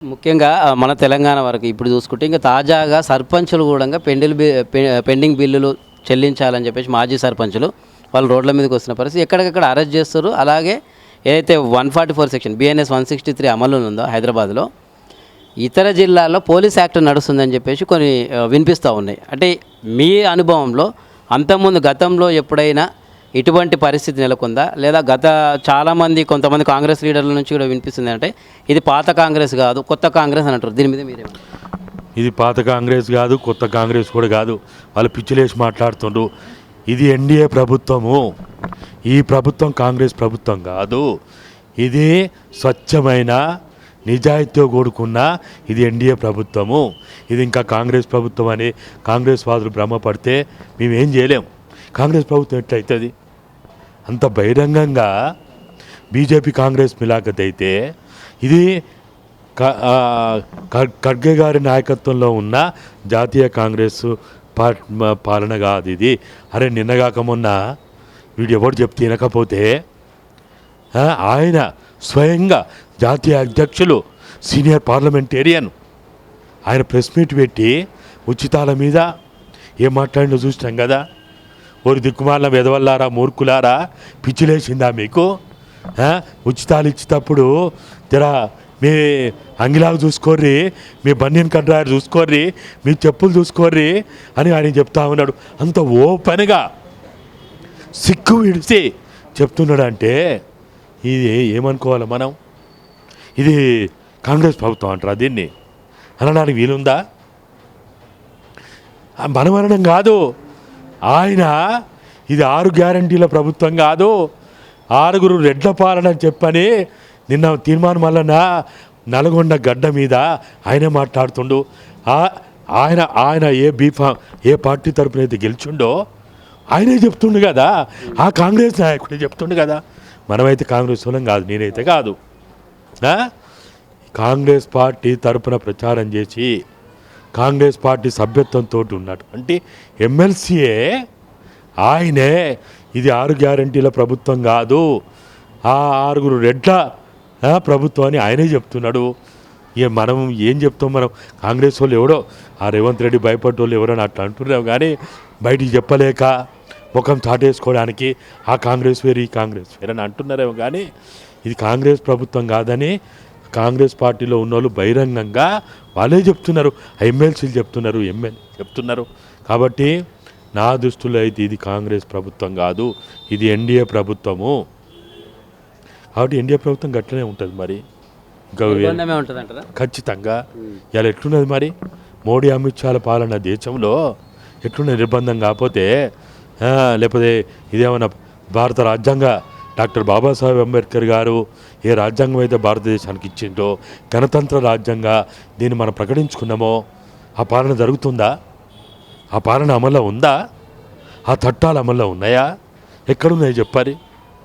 ముఖ్యంగా మన తెలంగాణ వరకు ఇప్పుడు చూసుకుంటే ఇంకా తాజాగా సర్పంచులు కూడా పెండింగ్ బిల్లులు చెల్లించాలని చెప్పేసి మాజీ సర్పంచులు వాళ్ళు రోడ్ల మీదకి వస్తున్న పరిస్థితి ఎక్కడికక్కడ అరెస్ట్ చేస్తారు. అలాగే ఏదైతే 144 సెక్షన్ BNS 163 అమలు ఉందో హైదరాబాద్లో ఇతర జిల్లాల్లో పోలీస్ యాక్ట్ నడుస్తుందని చెప్పేసి కొన్ని వినిపిస్తూ ఉన్నాయి. అంటే మీ అనుభవంలో అంతకుముందు గతంలో ఎప్పుడైనా ఇటువంటి పరిస్థితి నెలకొందా, లేదా కొంతమంది కాంగ్రెస్ లీడర్ల నుంచి కూడా వినిపిస్తుంది అంటే ఇది పాత కాంగ్రెస్ కాదు కొత్త కాంగ్రెస్ అని అంటారు. దీని మీద మీరేమంటారు? ఇది పాత కాంగ్రెస్ కాదు కొత్త కాంగ్రెస్ కూడా కాదు, వాళ్ళు పిచ్చిలేసి మాట్లాడుతుండ్రు. ఇది ఎన్డీఏ ప్రభుత్వము, ఈ ప్రభుత్వం కాంగ్రెస్ ప్రభుత్వం కాదు. ఇది స్వచ్ఛమైన నిజాయితీతో కూడుకున్న ఇది ఎన్డీఏ ప్రభుత్వము. ఇది ఇంకా కాంగ్రెస్ ప్రభుత్వం అని కాంగ్రెస్ వాదులు భ్రమపడితే మేమేం చేయలేం. కాంగ్రెస్ ప్రభుత్వం ఎట్లయితుంది? అంత బహిరంగంగా బీజేపీ కాంగ్రెస్ మిలాఖత్ అయితే ఇది ఖర్గే గారి నాయకత్వంలో ఉన్న జాతీయ కాంగ్రెస్ పాలన కాదు ఇది. అరే నిన్నగాక మొన్న వీడు ఎవరు చెప్తే వినకపోతే ఆయన స్వయంగా జాతీయ అధ్యక్షులు సీనియర్ పార్లమెంటేరియన్ ఆయన ప్రెస్ మీట్ పెట్టి ఉచితాల మీద ఏం మాట్లాడినో చూసినాం కదా. ఓరి దిక్కుమాల వెదవల్లారా మూర్ఖులారా, పిచ్చిలేసిందా మీకు? ఉచితాలు ఇచ్చేటప్పుడు జరా మీ అంగిలాగా చూసుకోర్రి, మీ బనియన్ కండ్రాయర్ చూసుకోర్రి, మీ చెప్పులు చూసుకోర్రి అని ఆయన చెప్తా ఉన్నాడు. అంత ఓపెన్గా సిక్కు విడిచి చెప్తున్నాడు అంటే ఇది ఏమనుకోవాలి మనం? ఇది కాంగ్రెస్ ప్రభుత్వం అంటారా దీన్ని అనడానికి వీలుందా? మనమనడం కాదు, ఆయన ఇది 6 గ్యారంటీల ప్రభుత్వం కాదు, 6 రెడ్ల పాలన చెప్పని నిన్న తీర్మానం వలన నల్గొండ గడ్డ మీద ఆయనే మాట్లాడుతుండు. ఆయన ఏ పార్టీ తరపున అయితే గెలిచిండో ఆయనే చెప్తుండు కదా, ఆ కాంగ్రెస్ నాయకుడే చెప్తుండు కదా. మనమైతే కాంగ్రెస్ వాళ్ళం కాదు, నేనైతే కాదు. కాంగ్రెస్ పార్టీ తరపున ప్రచారం చేసి కాంగ్రెస్ పార్టీ సభ్యత్వంతో ఉన్నటువంటి ఎమ్మెల్సీఏ ఆయనే ఇది 6 గ్యారంటీల ప్రభుత్వం కాదు, ఆ 6 రెడ్ల ప్రభుత్వం అని ఆయనే చెప్తున్నాడు. మనం ఏం చెప్తాం? మనం కాంగ్రెస్ వాళ్ళు ఎవడో ఆ రేవంత్ రెడ్డి భయపడ్డోళ్ళు ఎవరని అట్లా అంటున్నాం కానీ బయటికి చెప్పలేక ముఖం చాటేసుకోవడానికి ఆ కాంగ్రెస్ వేరు ఈ కాంగ్రెస్ వేరు అని అంటున్నారేమో కానీ ఇది కాంగ్రెస్ ప్రభుత్వం కాదని కాంగ్రెస్ పార్టీలో ఉన్నోళ్ళు బహిరంగంగా వాళ్ళే చెప్తున్నారు, ఎమ్మెల్సీలు చెప్తున్నారు, ఎమ్మెల్యే చెప్తున్నారు. కాబట్టి నా దృష్టిలో అయితే ఇది కాంగ్రెస్ ప్రభుత్వం కాదు, ఇది ఎన్డీఏ ప్రభుత్వము. కాబట్టి ఎన్డీఏ ప్రభుత్వం గట్లనే ఉంటుంది మరి, ఇంకా ఖచ్చితంగా. ఇలా ఎట్లున్నది మరి మోడీ అమిత్ షాల పాలన దేశంలో ఎట్లున్నది? నిర్బంధం కాకపోతే లేకపోతే ఇదేమన్నా భారత రాజ్యాంగ డాక్టర్ బాబాసాహెబ్ అంబేద్కర్ గారు ఏ రాజ్యాంగం అయితే భారతదేశానికి ఇచ్చిందో గణతంత్ర రాజ్యాంగంగా దీన్ని మనం ప్రకటించుకున్నామో ఆ పాలన జరుగుతుందా? ఆ పాలన అమల్లో ఉందా? ఆ చట్టాలు అమల్లో ఉన్నాయా? ఎక్కడున్నాయి చెప్పాలి?